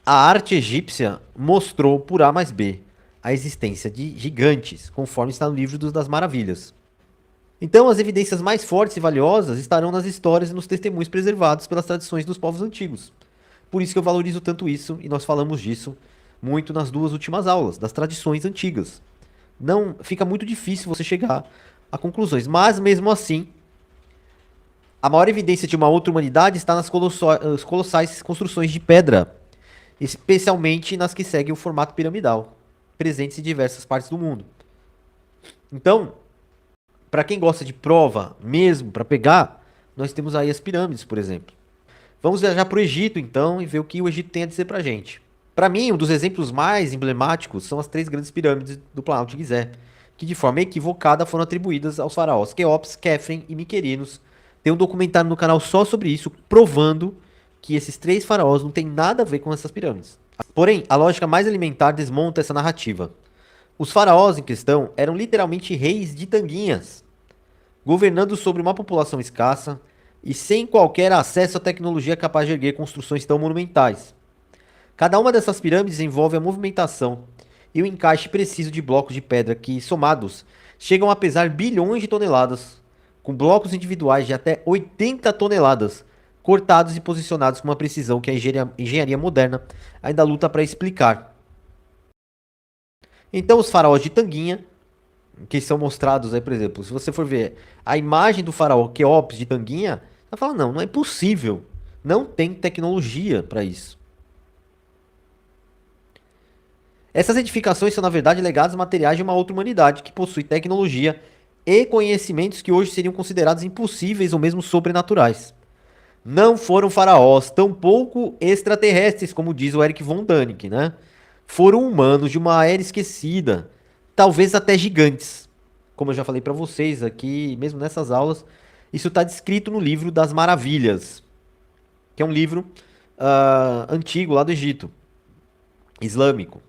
A arte egípcia mostrou por A mais B a existência de gigantes, conforme está no livro das Maravilhas. Então, as evidências mais fortes e valiosas estarão nas histórias e nos testemunhos preservados pelas tradições dos povos antigos. Por isso que eu valorizo tanto isso, e nós falamos disso muito nas duas últimas aulas, das tradições antigas. Não fica muito difícil você chegar a conclusões, mas mesmo assim, a maior evidência de uma outra humanidade está nas colossais construções de pedra, especialmente nas que seguem o formato piramidal, presentes em diversas partes do mundo. Então, para quem gosta de prova mesmo, para pegar, nós temos aí as pirâmides, por exemplo. Vamos viajar para o Egito, então, e ver o que o Egito tem a dizer para a gente. Para mim, um dos exemplos mais emblemáticos são as três grandes pirâmides do Planalto de Gizé, que de forma equivocada foram atribuídas aos faraós Quéops, Quefren e Miquerinos. Tem um documentário no canal só sobre isso, provando que esses três faraós não têm nada a ver com essas pirâmides. Porém, a lógica mais elementar desmonta essa narrativa. Os faraós em questão eram literalmente reis de tanguinhas, governando sobre uma população escassa e sem qualquer acesso à tecnologia capaz de erguer construções tão monumentais. Cada uma dessas pirâmides envolve a movimentação e o encaixe preciso de blocos de pedra que, somados, chegam a pesar bilhões de toneladas, com blocos individuais de até 80 toneladas, cortados e posicionados com uma precisão que a engenharia moderna ainda luta para explicar. Então, os faraós de Tanguinha, que são mostrados aí, por exemplo, se você for ver a imagem do faraó Quéops de Tanguinha, tá falando, não, não é possível. Não tem tecnologia para isso. Essas edificações são, na verdade, legados materiais de uma outra humanidade que possui tecnologia e conhecimentos que hoje seriam considerados impossíveis ou mesmo sobrenaturais. Não foram faraós, tampouco extraterrestres, como diz o Eric von Däniken, né? Foram humanos de uma era esquecida, talvez até gigantes. Como eu já falei para vocês aqui, mesmo nessas aulas, isso está descrito no livro das Maravilhas, que é um livro antigo lá do Egito, islâmico,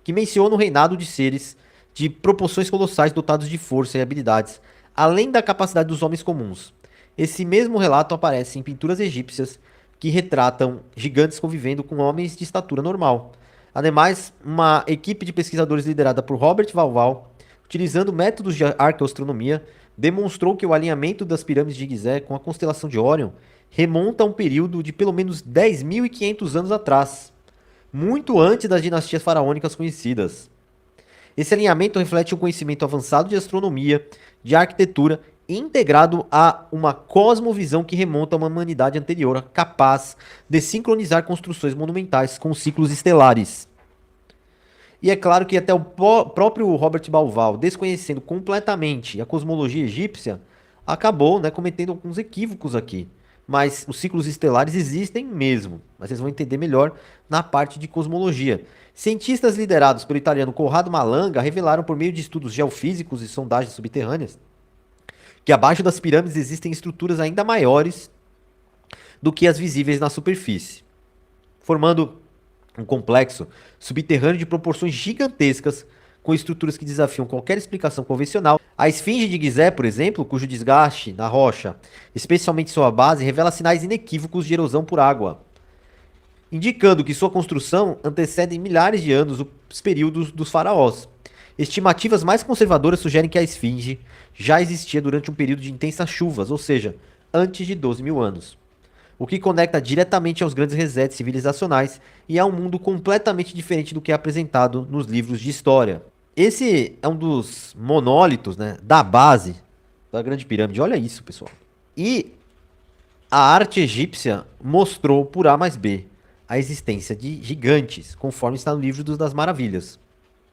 que menciona o reinado de seres de proporções colossais dotados de força e habilidades, além da capacidade dos homens comuns. Esse mesmo relato aparece em pinturas egípcias que retratam gigantes convivendo com homens de estatura normal. Ademais, uma equipe de pesquisadores liderada por Robert Walval, utilizando métodos de arqueoastronomia, demonstrou que o alinhamento das pirâmides de Gizé com a constelação de Órion remonta a um período de pelo menos 10.500 anos atrás, muito antes das dinastias faraônicas conhecidas. Esse alinhamento reflete um conhecimento avançado de astronomia, de arquitetura, integrado a uma cosmovisão que remonta a uma humanidade anterior capaz de sincronizar construções monumentais com ciclos estelares. E é claro que até o próprio Robert Bauval, desconhecendo completamente a cosmologia egípcia, acabou, né, cometendo alguns equívocos aqui. Mas os ciclos estelares existem mesmo. Mas vocês vão entender melhor na parte de cosmologia. Cientistas liderados pelo italiano Corrado Malanga revelaram por meio de estudos geofísicos e sondagens subterrâneas que abaixo das pirâmides existem estruturas ainda maiores do que as visíveis na superfície, formando um complexo subterrâneo de proporções gigantescas, com estruturas que desafiam qualquer explicação convencional. A esfinge de Gizé, por exemplo, cujo desgaste na rocha, especialmente sua base, revela sinais inequívocos de erosão por água, indicando que sua construção antecede milhares de anos os períodos dos faraós. Estimativas mais conservadoras sugerem que a esfinge já existia durante um período de intensas chuvas, ou seja, antes de 12.000 anos. O que conecta diretamente aos grandes resets civilizacionais e a um mundo completamente diferente do que é apresentado nos livros de história. Esse é um dos monólitos, né, da base da Grande Pirâmide. Olha isso, pessoal. E a arte egípcia mostrou por A mais B a existência de gigantes, conforme está no livro das Maravilhas.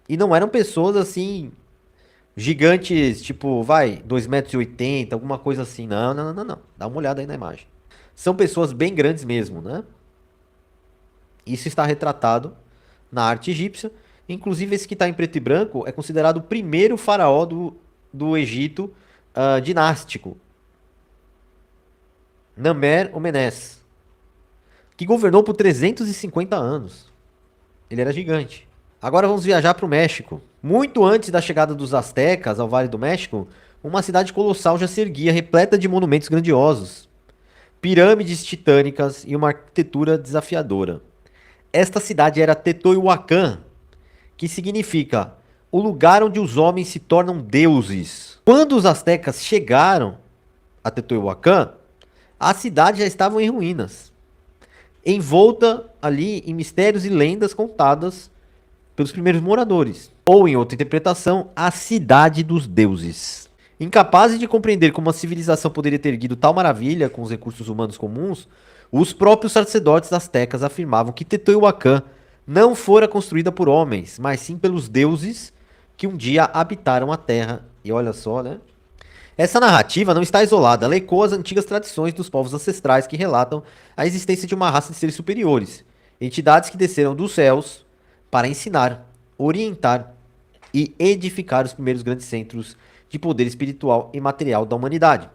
E não eram pessoas assim, gigantes, tipo, vai, 2,80 m, alguma coisa assim. Não, não, não, não. Dá uma olhada aí na imagem. São pessoas bem grandes mesmo, né? Isso está retratado na arte egípcia. Inclusive, esse que está em preto e branco é considerado o primeiro faraó do Egito dinástico. Namer-Omenes, que governou por 350 anos. Ele era gigante. Agora vamos viajar para o México. Muito antes da chegada dos astecas ao Vale do México, uma cidade colossal já se erguia, repleta de monumentos grandiosos, pirâmides titânicas e uma arquitetura desafiadora. Esta cidade era Teotihuacan, que significa o lugar onde os homens se tornam deuses. Quando os astecas chegaram a Teotihuacan, a cidade já estava em ruínas, envolta ali em mistérios e lendas contadas pelos primeiros moradores, ou em outra interpretação, a cidade dos deuses. Incapazes de compreender como a civilização poderia ter erguido tal maravilha com os recursos humanos comuns, os próprios sacerdotes astecas afirmavam que Teotihuacan não fora construída por homens, mas sim pelos deuses que um dia habitaram a terra. E olha só, né? Essa narrativa não está isolada, ela ecoa as antigas tradições dos povos ancestrais que relatam a existência de uma raça de seres superiores, entidades que desceram dos céus para ensinar, orientar e edificar os primeiros grandes centros de poder espiritual e material da humanidade.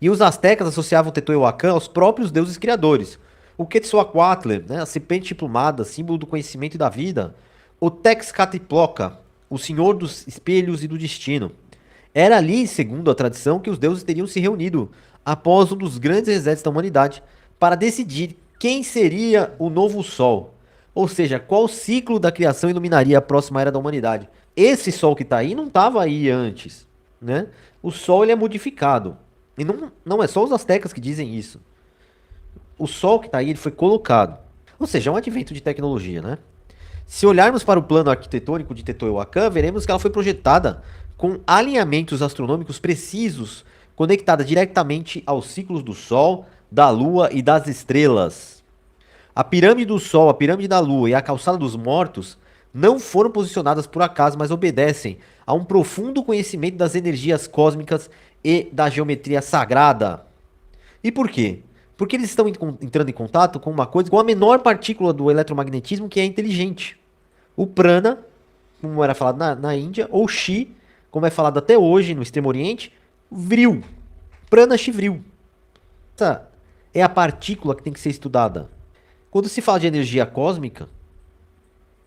E os astecas associavam Teotihuacan aos próprios deuses criadores. O Quetzalcoatl, né, a serpente plumada, símbolo do conhecimento e da vida. O Texcatlipoca, o senhor dos espelhos e do destino. Era ali, segundo a tradição, que os deuses teriam se reunido após um dos grandes resets da humanidade para decidir quem seria o novo sol. Ou seja, qual ciclo da criação iluminaria a próxima era da humanidade. Esse sol que está aí não estava aí antes, né? O sol ele é modificado. E não é só os astecas que dizem isso. O sol que está aí ele foi colocado. Ou seja, é um advento de tecnologia, né? Se olharmos para o plano arquitetônico de Teotihuacan, veremos que ela foi projetada com alinhamentos astronômicos precisos, conectada diretamente aos ciclos do Sol, da Lua e das estrelas. A pirâmide do Sol, a pirâmide da Lua e a calçada dos mortos não foram posicionadas por acaso, mas obedecem a um profundo conhecimento das energias cósmicas e da geometria sagrada. E por quê? Porque eles estão entrando em contato com uma coisa, com a menor partícula do eletromagnetismo que é inteligente. O prana, como era falado na Índia, ou chi, como é falado até hoje no Extremo Oriente, vril. Prana chi vril. Essa é a partícula que tem que ser estudada. Quando se fala de energia cósmica,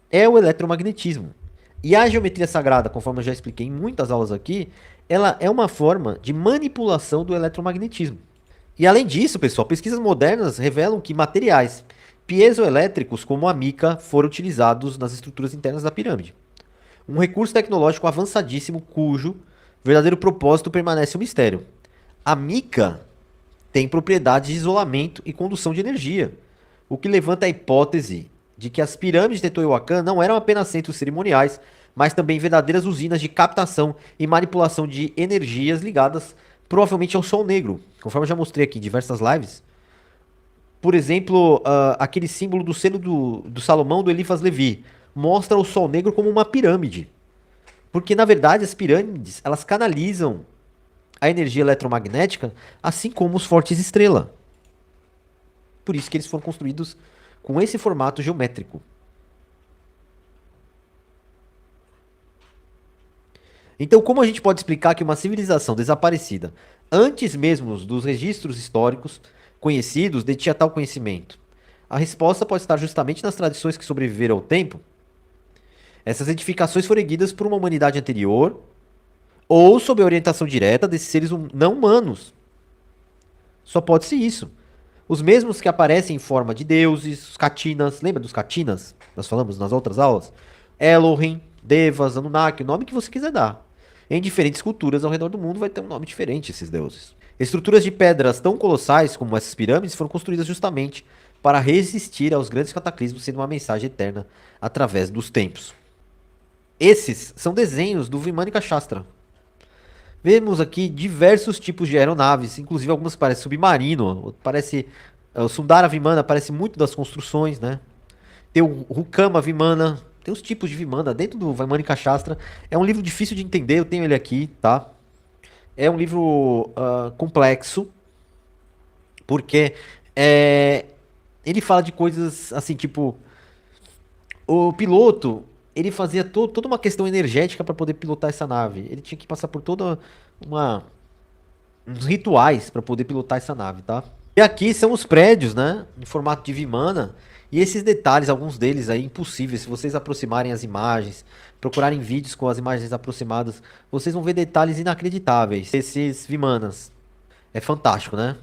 é o eletromagnetismo. E a geometria sagrada, conforme eu já expliquei em muitas aulas aqui, ela é uma forma de manipulação do eletromagnetismo. E além disso, pessoal, pesquisas modernas revelam que materiais piezoelétricos como a mica foram utilizados nas estruturas internas da pirâmide. Um recurso tecnológico avançadíssimo cujo verdadeiro propósito permanece um mistério. A mica tem propriedades de isolamento e condução de energia, o que levanta a hipótese de que as pirâmides de Teotihuacan não eram apenas centros cerimoniais, mas também verdadeiras usinas de captação e manipulação de energias ligadas provavelmente ao Sol Negro, conforme eu já mostrei aqui em diversas lives. Por exemplo, aquele símbolo do selo do Salomão do Eliphas Levi mostra o Sol Negro como uma pirâmide. Porque, na verdade, as pirâmides elas canalizam a energia eletromagnética, assim como os fortes estrela. Por isso que eles foram construídos com esse formato geométrico. Então, como a gente pode explicar que uma civilização desaparecida, antes mesmo dos registros históricos conhecidos, detinha tal conhecimento? A resposta pode estar justamente nas tradições que sobreviveram ao tempo. Essas edificações foram erguidas por uma humanidade anterior ou sob a orientação direta desses seres não humanos. Só pode ser isso. Os mesmos que aparecem em forma de deuses, os Katinas, lembra dos Katinas? Nós falamos nas outras aulas. Elohim, Devas, Anunnaki, o nome que você quiser dar. Em diferentes culturas ao redor do mundo vai ter um nome diferente esses deuses. Estruturas de pedras tão colossais como essas pirâmides foram construídas justamente para resistir aos grandes cataclismos, sendo uma mensagem eterna através dos tempos. Esses são desenhos do Vimanika Shastra. Vemos aqui diversos tipos de aeronaves, inclusive algumas que parecem submarino, parece o Sundara Vimana parece muito das construções, né? Tem o Rukama Vimana, tem os tipos de Vimana dentro do Vimanika Shastra. É um livro difícil de entender, eu tenho ele aqui, tá? É um livro complexo, porque ele fala de coisas assim, tipo, o piloto, ele fazia toda uma questão energética para poder pilotar essa nave. Ele tinha que passar por toda uns rituais para poder pilotar essa nave, tá? E aqui são os prédios, né? Em formato de Vimana. E esses detalhes, alguns deles aí, impossíveis. Se vocês aproximarem as imagens, procurarem vídeos com as imagens aproximadas, vocês vão ver detalhes inacreditáveis. Esses Vimanas. É fantástico, né?